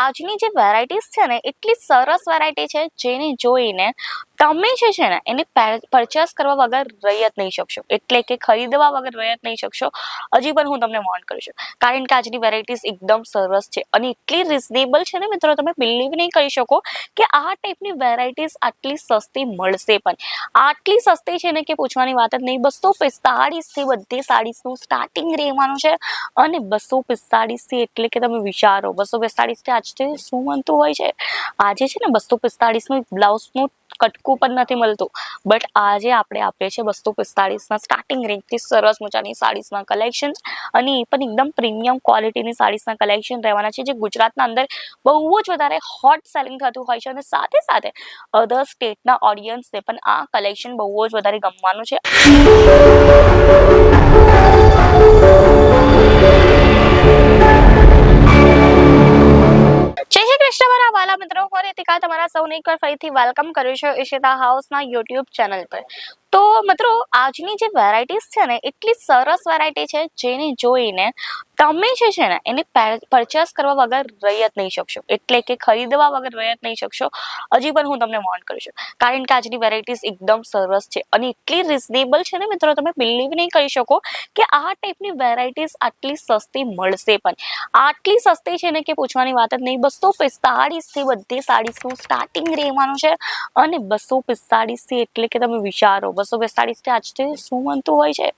આજની જે વેરાયટીઝ છે ને એટલી સરસ વેરાયટી છે જેને જોઈને તમે જે છે ને એને પરચેસ કરવા વગર રહી જ નહીં શકશો, એટલે કે ખરીદવા વગર રહી જ નહીં શકશો. હજી પણ હું તમને વોર્ન કરું છું, કારણ કે આજની વેરાયટીઝ એકદમ સરસ છે અને એટલી રિઝનેબલ છે ને મિત્રો, તમે બિલીવ નહીં કરી શકો કે આ ટાઈપની વેરાયટીઝ આટલી સસ્તી મળશે. પણ આટલી સસ્તી છે ને કે પૂછવાની વાત જ નહીં. 245 થી બધી સાડીઝનું સ્ટાર્ટિંગ રહેવાનું છે અને 245 થી એટલે કે તમે વિચારો 245 થી આજે શું બનતું હોય છે. આજે છે ને 245 નું બ્લાઉઝનું કટકું પણ નથી મળતું, બટ આજે આપણે આપીએ છીએ 245 ના સ્ટાર્ટિંગ રેન્જથી સરસ મજાની સાડીઝના કલેક્શન, અને એ પણ એકદમ પ્રીમિયમ ક્વોલિટીની સાડીઝના કલેક્શન રહેવાના છે, જે ગુજરાતના અંદર બહુ જ વધારે હોટ સેલિંગ થતું હોય છે. અને સાથે સાથે અધર સ્ટેટના ઓડિયન્સને પણ આ કલેક્શન બહુ જ વધારે ગમવાનું છે. જય શ્રી કૃષ્ણ મારા વાલા મિત્રો, હું રીતિકા તમારા સૌને એકવાર ફરીથી વેલકમ કરું છું ઈશિતા હાઉસના યુટ્યુબ ચેનલ પર. તો મિત્રો, આજની જે વેરાયટીઝ છે ને એટલી સરસ વેરાયટી છે જેને જોઈને તમે જે છે ને એને પરચેસ કરવા વગર રહી જ નહીં શકશો, એટલે કે ખરીદવા વગર રહી જ નહીં શકશો. હજી પણ હું તમને વોર્ન કરું છું, કારણ કે આજની વેરાયટીઝ એકદમ સરસ છે અને એટલી રિઝનેબલ છે ને મિત્રો, તમે બિલીવ નહીં કરી શકો કે આ ટાઈપની વેરાયટીઝ આટલી સસ્તી મળશે. પણ આટલી સસ્તી છે ને કે પૂછવાની વાત જ નહીં. 245 થી બધી સાડીઝનું સ્ટાર્ટિંગ રહેવાનું છે અને 245 થી એટલે કે તમે વિચારો 245 થી આજે શું બનતું હોય છે.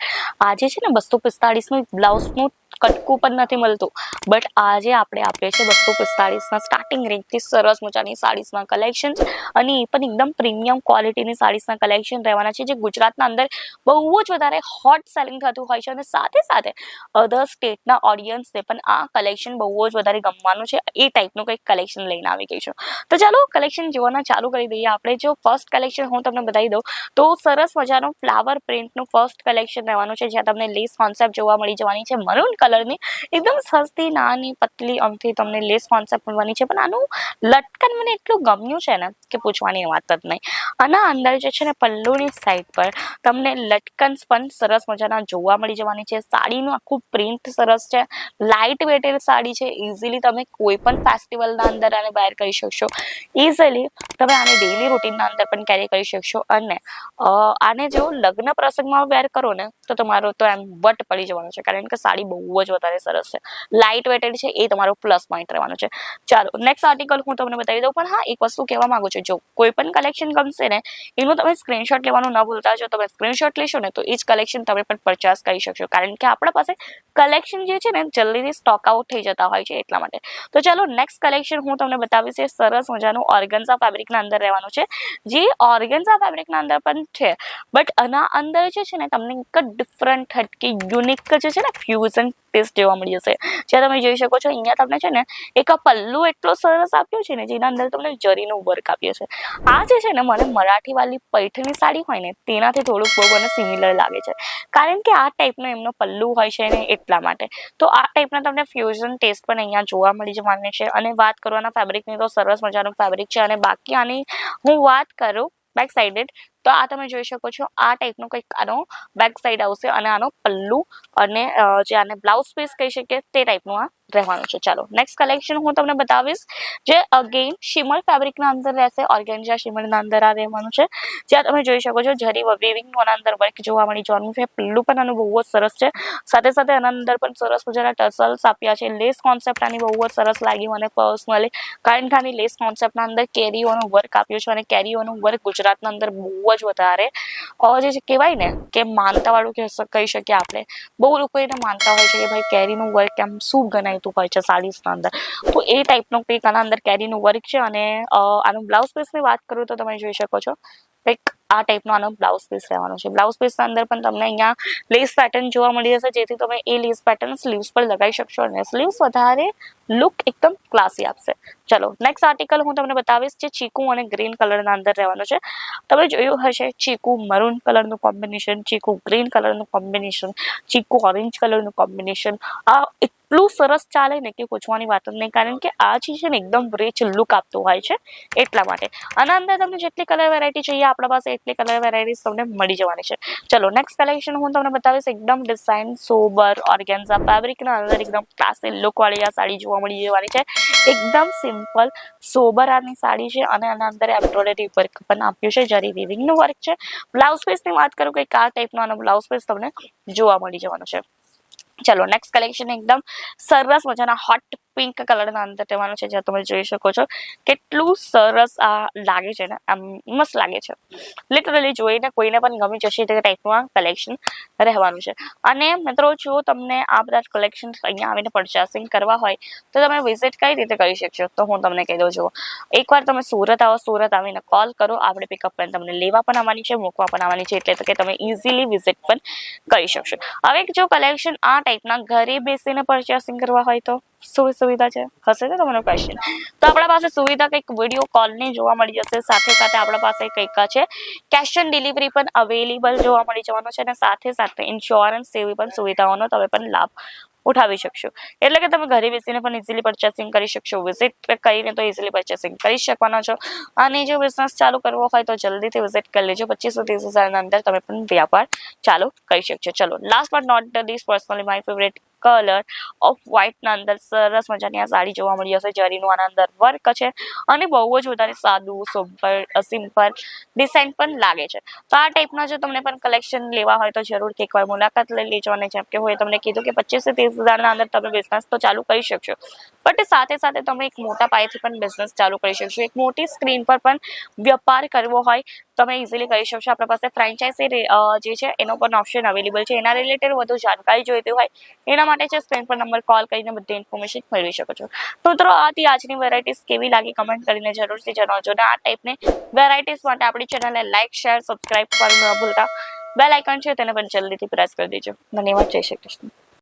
આજે છે ને 245 નું બ્લાઉઝનું કટકું પણ નથી મળતું, બટ આજે આપણે આપીએ છીએ 245 ના સ્ટાર્ટિંગ રેન્જથી સરસ મજાની સાડીઝના કલેક્શન, અને એ પણ એકદમ પ્રીમિયમ ક્વોલિટીની સાડીઝના કલેક્શન રહેવાના છે, જે ગુજરાતના અંદર બહુ જ વધારે હોટ સેલિંગ થતું હોય છે. અને સાથે સાથે અધર સ્ટેટના ઓડિયન્સને પણ આ કલેક્શન બહુ જ વધારે ગમવાનું છે. એ ટાઈપનું કંઈક કલેક્શન લઈને આવી ગઈ છું. તો ચાલો કલેક્શન જોવાના ચાલુ કરી દઈએ આપણે. જો ફર્સ્ટ કલેક્શન હું તમને બતાવી દઉં તો સરસ મજાનું ફ્લાવર પ્રિન્ટનું ફર્સ્ટ કલેક્શન રહેવાનું છે, જ્યાં તમને લેસ કોન્સેપ્ટ જોવા મળી જવાની છે મરૂન કલરની. એકદમ સસ્તી નાની પતલી અમથી તમને લેસ કોન્સેપ્ટ મળવાની છે. પણ આનું લટકન મને એટલું ગમ્યું છે ને કે પૂછવાની વાત જ નહીં. આના અંદર જે છે ને પલ્લુની સાઈડ પર તમને લટકન્સ પણ સરસ મજાના જોવા મળી જવાની છે. સાડીનું આખું પ્રિન્ટ સરસ છે, લાઇટ વેટેડ સાડી છે. ઇઝીલી તમે કોઈ પણ ફેસ્ટિવલના અંદર આને વેર કરી શકશો. ઇઝીલી તમે આને ડેઇલી રૂટીનના અંદર પણ કેરી કરી શકશો. અને આને જો લગ્ન પ્રસંગમાં વેર કરો ને તો તમારો તો એમ વટ પડી જવાનો છે, કારણ કે સાડી બહુ જ વધારે સરસ છે, લાઇટ વેટેડ છે. એ તમારો પ્લસ પોઈન્ટ રહેવાનો છે. ચાલો નેક્સ્ટ આર્ટિકલ હું તમને બતાવી દઉં. પણ હા, એક વસ્તુ કહેવા માંગુ છું, જો કોઈ પણ કલેક્શન ગમશે ને એનું તમે સ્ક્રીનશોટ લેવાનું ન ભૂલતા. જો તમે સ્ક્રીનશોટ લેશો ને તો એ જ કલેક્શન તમે પણ પરચેસ કરી શકશો, કારણ કે આપણા પાસે કલેક્શન જે છે ને જલ્દીથી સ્ટોક આઉટ થઈ જતા હોય છે, એટલા માટે. તો ચાલો નેક્સ્ટ કલેક્શન હું તમને બતાવીશ. એ સરસ મજાનું ઓર્ગન્ઝા ફેબ્રિકના અંદર રહેવાનું છે, જે ઓર્ગન્ઝા ફેબ્રિકના અંદર પણ છે, બટ આના અંદર જે છે ને તમને એક ડિફરન્ટ હટકી યુનિક જે છે ને ફ્યુઝન ટેસ્ટ જોવા મળી જશે. જ્યાં તમે જોઈ શકો છો અહીંયા તમને છે ને એક પલ્લુ એટલો સરસ આપ્યો છે ને, જેના અંદર તમને જરીનું વર્ક આપ્યું છે. આ જે છે ને મને મરાઠી વાળી પૈઠણી સાડી હોય ને તેનાથી થોડુંક બહુ મને સિમિલર લાગે છે, કારણ કે આ ટાઈપનો એમનો પલ્લુ હોય છે ને એટલા માટે. તો આ ટાઈપના તમને ફ્યુઝન ટેસ્ટ પણ અહીંયા જોવા મળી જવાની છે. અને વાત કરવાના ફેબ્રિકની તો સરસ મજાનું ફેબ્રિક છે. અને બાકી આની હું વાત કરું બેક સાઇડેડ, તો આ તમે જોઈ શકો છો આ ટાઈપનું કંઈક આનો બેક સાઇડ આવશે, અને આનો પલ્લુ અને જે આને બ્લાઉઝ પીસ કહી શકીએ તે ટાઈપનું આ રહેવાનું છે. ચાલો નેક્સ્ટ કલેક્શન હું તમને બતાવીશ, જે અગેન શિમર ફેબ્રિકના અંદર રહેશે. ઓર્ગેન્ઝા શિમરના અંદર આ રહેવાનું છે, જ્યાં તમે જોઈ શકો છો જરી વેવિંગનું આના અંદર વર્ક જોવા મળી જવાનું છે. પલ્લુ પણ આનું બહુ જ સરસ છે, સાથે સાથે આના અંદર પણ સરસ મજાના ટસલ્સ આપ્યા છે. લેસ કોન્સેપ્ટ આની બહુ જ સરસ લાગી મને પર્સનલી, કારણ કે આની લેસ કોન્સેપ્ટના અંદર કેરીઓનું વર્ક આપ્યું છે, અને કેરીઓનું વર્ક ગુજરાતના અંદર બહુ જ વધારે જે કહેવાય ને કે માનતાવાળું કહી શકીએ આપણે. બહુ લોકો એને માનતા હોય છે કે ભાઈ કેરીનું વર્ક એમ શું ગણાતું હોય છે સાડીઝના અંદર, તો એ ટાઈપનું કંઈક આના અંદર કેરીનું વર્ક છે. અને આનું બ્લાઉઝ પીસની વાત કરું તો તમે જોઈ શકો છો કંઈક આ ટાઈપનો આનો બ્લાઉઝ પીસ રહેવાનો છે. બ્લાઉઝ પીસના અંદર પણ તમને અહીંયા લેસ પેટર્ન જોવા મળી જશે, જેથી તમે એ લેસ પેટર્ન સ્લીવ્સ પર લગાવી શકશો અને સ્લીવ્સ વધારે લુક એકદમ ક્લાસી આપશે. ચલો નેક્સ્ટ આર્ટિકલ હું તમને બતાવીશ, જે ચીકુ અને ગ્રીન કલરના અંદર રહેવાનું છે. તમે જોયું હશે ચીકુ મરૂન કલરનું કોમ્બિનેશન, ચીકુ ગ્રીન કલરનું કોમ્બિનેશન, ચીકુ ઓરેન્જ કલરનું કોમ્બિનેશન. આ એટલું સરસ ચાલે ને કે પૂછવાની વાત જ નહીં, કારણ કે આ જે છે ને એકદમ રીચ લુક આપતું હોય છે એટલા માટે. આના અંદર તમને જેટલી કલર વેરાયટી જોઈએ આપણા પાસે એટલી કલર વેરાયટીઝ તમને મળી જવાની છે. ચલો નેક્સ્ટ કલેક્શન હું તમને બતાવીશ એકદમ ડિઝાઇન સોબર ઓર્ગેન્ઝા ફેબ્રિકના અંદર એકદમ ક્લાસી લુક વાળી આ સાડી જોવા મળી જવાની છે. એકદમ સિમ્પલ સોબર આની સાડી છે અને આના અંદર એમ્બ્રોઇડરી વર્ક પણ આપ્યું છે, જરી વીવિંગનું વર્ક છે. બ્લાઉઝ પીસની વાત કરું કે આ ટાઈપનો આનો બ્લાઉઝ પીસ તમને જોવા મળી જવાનો છે. ચલો નેક્સ્ટ કલેક્શન એકદમ સરસ મજાના હોટ પિંક કલરના અંદર રહેવાનું છે, જ્યાં તમે જોઈ શકો છો કેટલું સરસ આ લાગે છે ને, આમ મસ્ત લાગે છે. લિટરલી જોઈને કોઈને પણ ગમી જશે તે ટાઈપનું આ કલેક્શન રહેવાનું છે. અને મિત્રો જો તમને આ બધા કલેક્શન અહીંયા આવીને પરચેસિંગ કરવા હોય તો તમે વિઝિટ કઈ રીતે કરી શકશો, તો હું તમને કહી દઉં છું. એકવાર તમે સુરત આવો, સુરત આવીને કોલ કરો, આપણે પિકઅપ કરીને તમને લેવા પણ આવવાની છે, મૂકવા પણ આવવાની છે, એટલે કે તમે ઇઝીલી વિઝિટ પણ કરી શકશો. હવે જો કલેક્શન આ ટાઈપના ઘરે બેસીને પરચેસિંગ કરવા હોય તો શું સુવિધા છે હશે તો તમારો ક્વેશ્ચન. તો આપણા પાસે સુવિધા કંઈક વિડીયો કોલની જોવા મળી જશે, સાથે સાથે આપણા પાસે કંઈક છે કેશ ઓન ડિલિવરી પણ અવેલેબલ જોવા મળી જવાનો છે, અને સાથે સાથે ઇન્સ્યોરન્સ જેવી પણ સુવિધાઓનો તમે પણ લાભ ઉઠાવી શકશો. એટલે કે તમે ઘરે બેસીને પણ ઇઝીલી પરચેસિંગ કરી શકશો, વિઝિટ કરીને તો ઇઝીલી પરચેસિંગ કરી શકવાનો છો. અને જો બિઝનેસ ચાલુ કરવો હોય તો જલ્દીથી વિઝિટ કરી લેજો. 25 થી 30,000 અંદર તમે પણ વ્યાપાર ચાલુ કરી શકશો. ચલો last but not the least, personally my favourite colour of white ના અંદર સરસ મજાની આ સાડી જોવા મળી જશે. જરીનું આના અંદર વર્ક છે અને બહુ જ વધારે સાદું સિમ્પલ ડિઝાઇન પણ લાગે છે. તો આ ટાઈપના જો તમને પણ કલેક્શન લેવા હોય તો જરૂરથી એકવાર મુલાકાત લઈ લેજો. અને જેમ કે હું તમને કીધું કે 25 થી 30,000 અંદર તમે બિઝનેસ તો ચાલુ કરી શકશો, બટ સાથે સાથે તમે એક મોટા પાયેથી પણ બિઝનેસ ચાલુ કરી શકશો. એક મોટી સ્ક્રીન પર પણ વ્યાપાર કરવો હોય તમે ઇઝીલી કરી શકશો. આપણા પાસે ફ્રેન્ચાઇઝી જે છે એનો પણ ઓપ્શન અવેલેબલ છે. એના રિલેટેડ વધુ જાણકારી જોઈતી હોય એના માટે છે સ્ક્રીન પર નંબર કોલ કરીને બધી ઇન્ફોર્મેશન મેળવી શકો છો. તો મિત્રો આથી આજની વેરાયટીઝ કેવી લાગી કમેન્ટ કરીને જરૂરથી જણાવજો. અને આ ટાઈપની વેરાયટીઝ માટે આપણી ચેનલને લાઈક શેર સબસ્ક્રાઇબ કરવાનું ન ભૂલતા. બેલ આઇકન છે તેને પણ જલ્દીથી પ્રેસ કરી દેજો. ધન્યવાદ. જય શ્રી કૃષ્ણ.